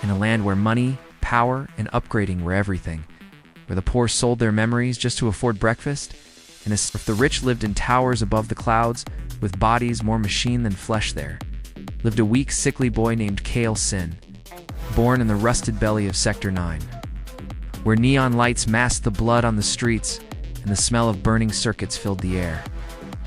in a land where money, power, and upgrading were everything, where the poor sold their memories just to afford breakfast, and as if the rich lived in towers above the clouds, with bodies more machine than flesh there, lived a weak, sickly boy named Kale Sin, born in the rusted belly of Sector 9, where neon lights masked the blood on the streets and the smell of burning circuits filled the air.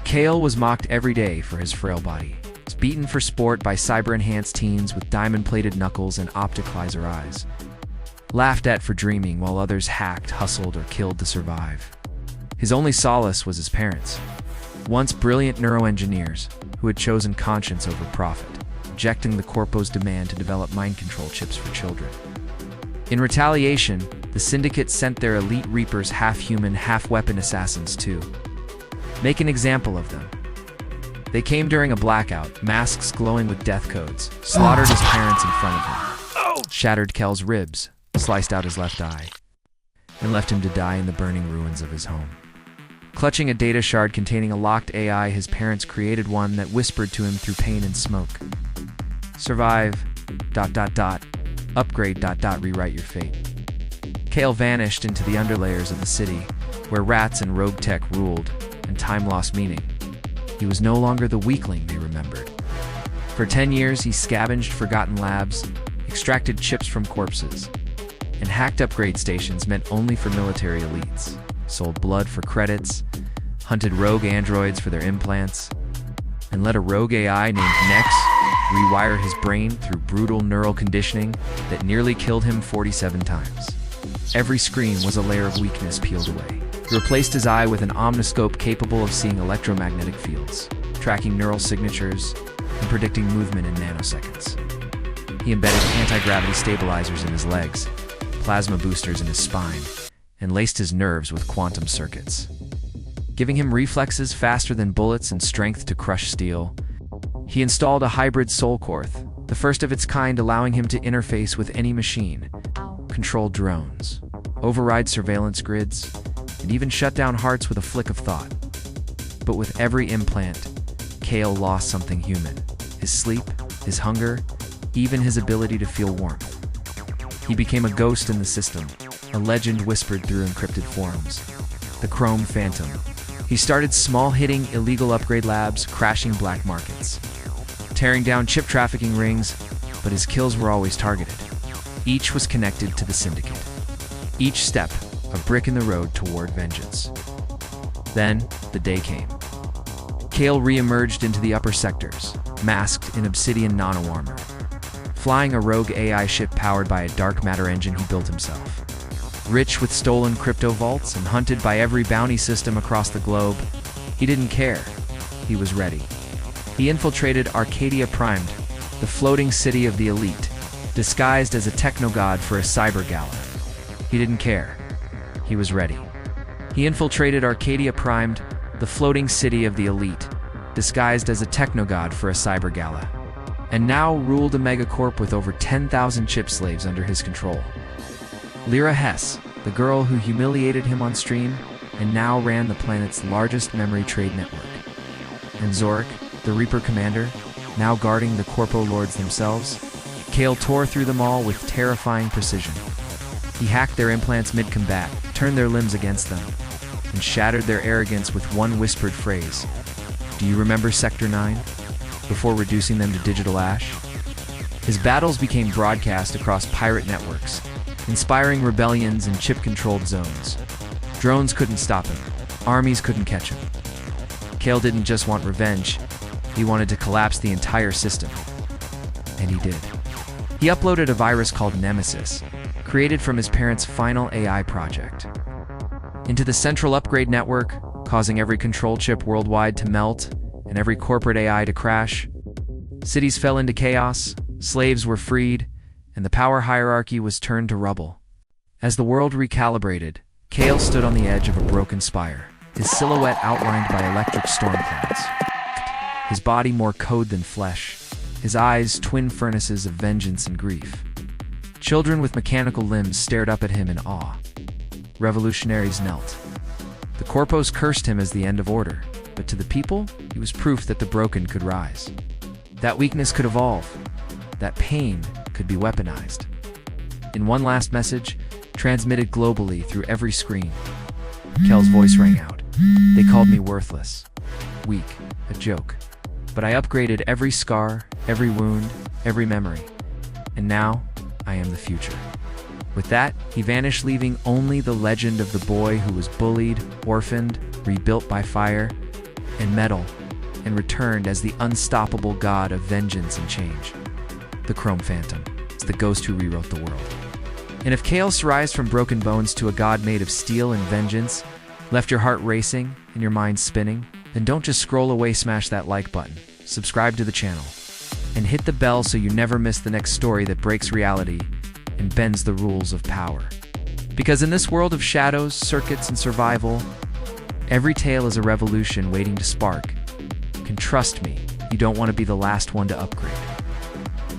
Kale was mocked every day for his frail body. He was beaten for sport by cyber-enhanced teens with diamond-plated knuckles and optic laser eyes. Laughed at for dreaming while others hacked, hustled, or killed to survive. His only solace was his parents, once brilliant neuroengineers who had chosen conscience over profit, rejecting the Corpo's demand to develop mind control chips for children. In retaliation, the Syndicate sent their elite Reapers half-human, half-weapon assassins to make an example of them. They came during a blackout, masks glowing with death codes, slaughtered his parents in front of him, shattered Kel's ribs, sliced out his left eye, and left him to die in the burning ruins of his home. Clutching a data shard containing a locked AI, his parents created one that whispered to him through pain and smoke. Survive, ... upgrade ... rewrite your fate. Kale vanished into the underlayers of the city, where rats and rogue tech ruled, and time lost meaning. He was no longer the weakling they remembered. For 10 years, he scavenged forgotten labs, extracted chips from corpses, and hacked upgrade stations meant only for military elites, sold blood for credits, hunted rogue androids for their implants, and let a rogue AI named Nex rewire his brain through brutal neural conditioning that nearly killed him 47 times. Every screen was a layer of weakness peeled away. He replaced his eye with an omniscope capable of seeing electromagnetic fields, tracking neural signatures, and predicting movement in nanoseconds. He embedded anti-gravity stabilizers in his legs, plasma boosters in his spine, and laced his nerves with quantum circuits, giving him reflexes faster than bullets and strength to crush steel. He installed a hybrid soul core, the first of its kind, allowing him to interface with any machine, control drones, override surveillance grids, and even shut down hearts with a flick of thought. But with every implant, Kale lost something human: his sleep, his hunger, even his ability to feel warmth. He became a ghost in the system, a legend whispered through encrypted forums, the Chrome Phantom. He started small, hitting illegal upgrade labs, crashing black markets, tearing down chip trafficking rings, but his kills were always targeted. Each was connected to the Syndicate. Each step, a brick in the road toward vengeance. Then, the day came. Kale re-emerged into the upper sectors, masked in obsidian nano-armor, flying a rogue AI ship powered by a dark matter engine he built himself. Rich with stolen crypto vaults and hunted by every bounty system across the globe, he didn't care. He was ready. He infiltrated Arcadia Primed, the floating city of the elite, disguised as a techno-god for a cyber gala. He didn't care. He was ready. He infiltrated Arcadia Primed, the floating city of the elite, disguised as a techno-god for a cyber gala, and now ruled a megacorp with over 10,000 chip slaves under his control. Lyra Hess, the girl who humiliated him on stream, and now ran the planet's largest memory trade network. And Zorik, the Reaper commander, now guarding the Corpo Lords themselves. Kale tore through them all with terrifying precision. He hacked their implants mid-combat, turned their limbs against them, and shattered their arrogance with one whispered phrase: "Do you remember Sector 9?" before reducing them to digital ash. His battles became broadcast across pirate networks, inspiring rebellions in chip-controlled zones. Drones couldn't stop him. Armies couldn't catch him. Kale didn't just want revenge. He wanted to collapse the entire system. And he did. He uploaded a virus called Nemesis, created from his parents' final AI project, into the central upgrade network, causing every control chip worldwide to melt and every corporate AI to crash. Cities fell into chaos, slaves were freed, and the power hierarchy was turned to rubble. As the world recalibrated, Kale stood on the edge of a broken spire, his silhouette outlined by electric storm clouds. His body more code than flesh, his eyes twin furnaces of vengeance and grief. Children with mechanical limbs stared up at him in awe. Revolutionaries knelt. The Corpos cursed him as the end of order, but to the people, he was proof that the broken could rise. That weakness could evolve. That pain could be weaponized. In one last message, transmitted globally through every screen, Kel's voice rang out. They called me worthless, weak, a joke. But I upgraded every scar, every wound, every memory. And now, I am the future. With that, he vanished, leaving only the legend of the boy who was bullied, orphaned, rebuilt by fire and metal, and returned as the unstoppable god of vengeance and change. The Chrome Phantom is the ghost who rewrote the world. And if Chaos rise from broken bones to a god made of steel and vengeance, left your heart racing and your mind spinning, then don't just scroll away, smash that like button, subscribe to the channel, and hit the bell so you never miss the next story that breaks reality and bends the rules of power. Because in this world of shadows, circuits, and survival, every tale is a revolution waiting to spark. You can trust me, you don't want to be the last one to upgrade.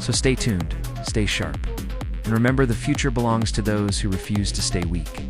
So stay tuned, stay sharp, and remember the future belongs to those who refuse to stay weak.